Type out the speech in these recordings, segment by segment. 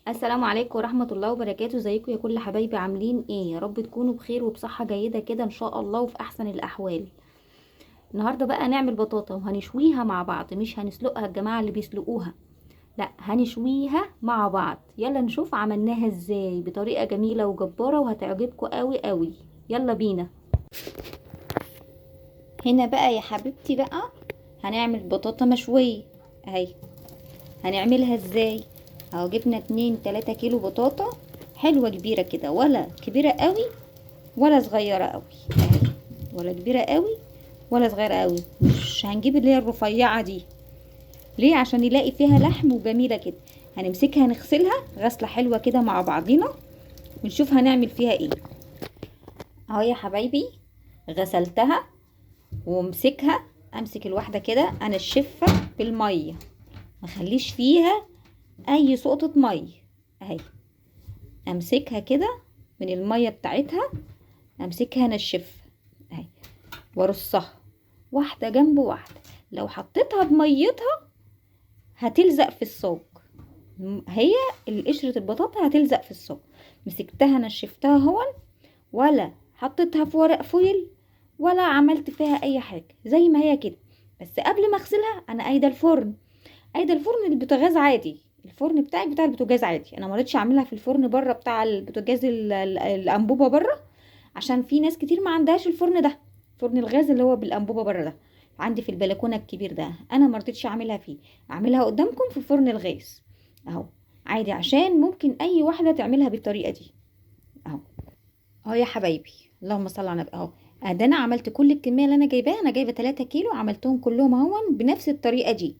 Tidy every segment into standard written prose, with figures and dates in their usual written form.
السلام عليكم ورحمة الله وبركاته. ازيكم يا كل حبايبي؟ عاملين ايه؟ يا رب تكونوا بخير وبصحة جيدة كده ان شاء الله وفي احسن الاحوال. النهاردة بقى نعمل بطاطا وهنشويها مع بعض، مش هنسلقها الجماعة اللي بيسلقوها، لا هنشويها مع بعض. يلا نشوف عملناها ازاي بطريقة جميلة وجبارة وهتعجبكم قوي قوي. يلا بينا. هنا بقى يا حبيبتي بقى هنعمل بطاطا مشوية اهي. هنعملها ازاي؟ اهو جبنا 2-3 كيلو بطاطا حلوة كبيرة كده، ولا كبيرة قوي ولا صغيرة قوي اهي، ولا كبيرة قوي ولا صغيرة قوي. مش هنجيب اللي هي الرفيعة دي، ليه؟ عشان نلاقي فيها لحم وجميلة كده. هنمسكها نغسلها غسلة حلوة كده مع بعضينا ونشوف هنعمل فيها ايه. اهو يا حبايبي غسلتها وامسكها، امسك الواحدة كده انشفها بالمية، مخليش فيها اي سقطة مية اهي. امسكها كده من المية بتاعتها، امسكها انشفها اهي وارصها واحدة جنب واحدة. لو حطيتها بميتها هتلزق في الصاج، هي قشرة البطاطا هتلزق في الصاج. مسكتها نشفتها هون، ولا حطيتها في ورق فويل ولا عملت فيها اي حاجة، زي ما هي كده. بس قبل ما اغسلها انا قايده الفرن، قايده الفرن البوتاجاز عادي، الفرن بتاعي بتاع البوتاجاز عادي. انا ما رضيتش اعملها في الفرن بره بتاع البوتاجاز الانبوبه بره، عشان في ناس كتير ما عندهاش الفرن ده، فرن الغاز اللي هو بالانبوبه بره ده. عندي في البلكونه الكبير ده، انا ما رضيتش اعملها فيه، اعملها قدامكم في فرن الغاز اهو عادي، عشان ممكن اي واحده تعملها بالطريقه دي اهو. اهو يا حبايبي اللهم صل على النبي اهو. ده انا عملت كل الكميه اللي انا جايباها، انا جايبه 3 كيلو، عملتهم كلهم اهو بنفس الطريقه دي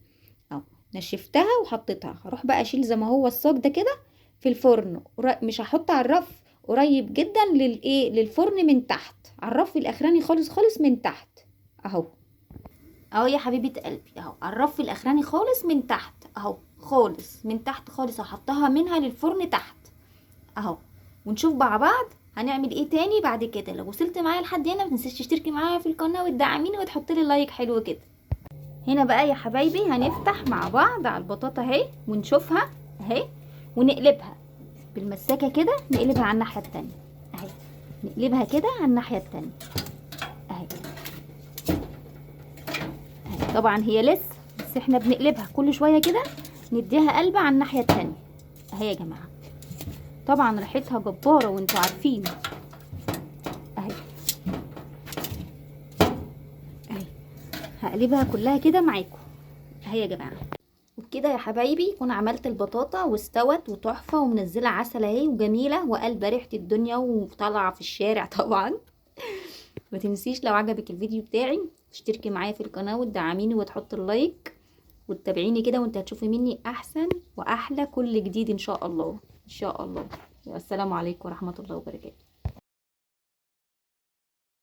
اهو. نشفتها وحطيتها، هروح بقى اشيل زي ما هو الصاج ده كده في الفرن. مش هحط على الرف، قريب جدا للفرن من تحت، على الرف الاخراني خالص خالص من تحت اهو. اهو يا حبيبه قلبي اهو على الرف الاخراني خالص من تحت اهو، خالص من تحت خالص، هحطها منها للفرن تحت اهو. ونشوف مع بعض هنعمل ايه تاني بعد كده. لو وصلت معايا لحد هنا متنسيش تشتركي معايا في القناه وتدعميني وتحطي لي لايك حلو كده. هنا بقى يا حبايبي هنفتح مع بعض على البطاطا اهي ونشوفها اهي، ونقلبها بالمساكه كده، نقلبها على الناحيه التانية اهي، نقلبها كده على الناحيه التانية اهي. طبعا هي لسه، بس احنا بنقلبها كل شويه كده، نديها قلبه على الناحيه التانية اهي يا جماعه. طبعا ريحتها جباره وانتوا عارفين اهي اهي. هقلبها كلها كده معاكم اهي يا جماعه. وبكده يا حبايبي كون عملت البطاطا واستوت وتحفه ومنزله عسل اهي وجميله وقلبه ريحه الدنيا وطالعه في الشارع طبعا. ما تنسيش لو عجبك الفيديو بتاعي تشتركي معايا في القناه وتدعميني وتحط اللايك وتتابعيني كده، وانت هتشوفي مني احسن واحلى كل جديد ان شاء الله ان شاء الله. والسلام عليكم ورحمه الله وبركاته.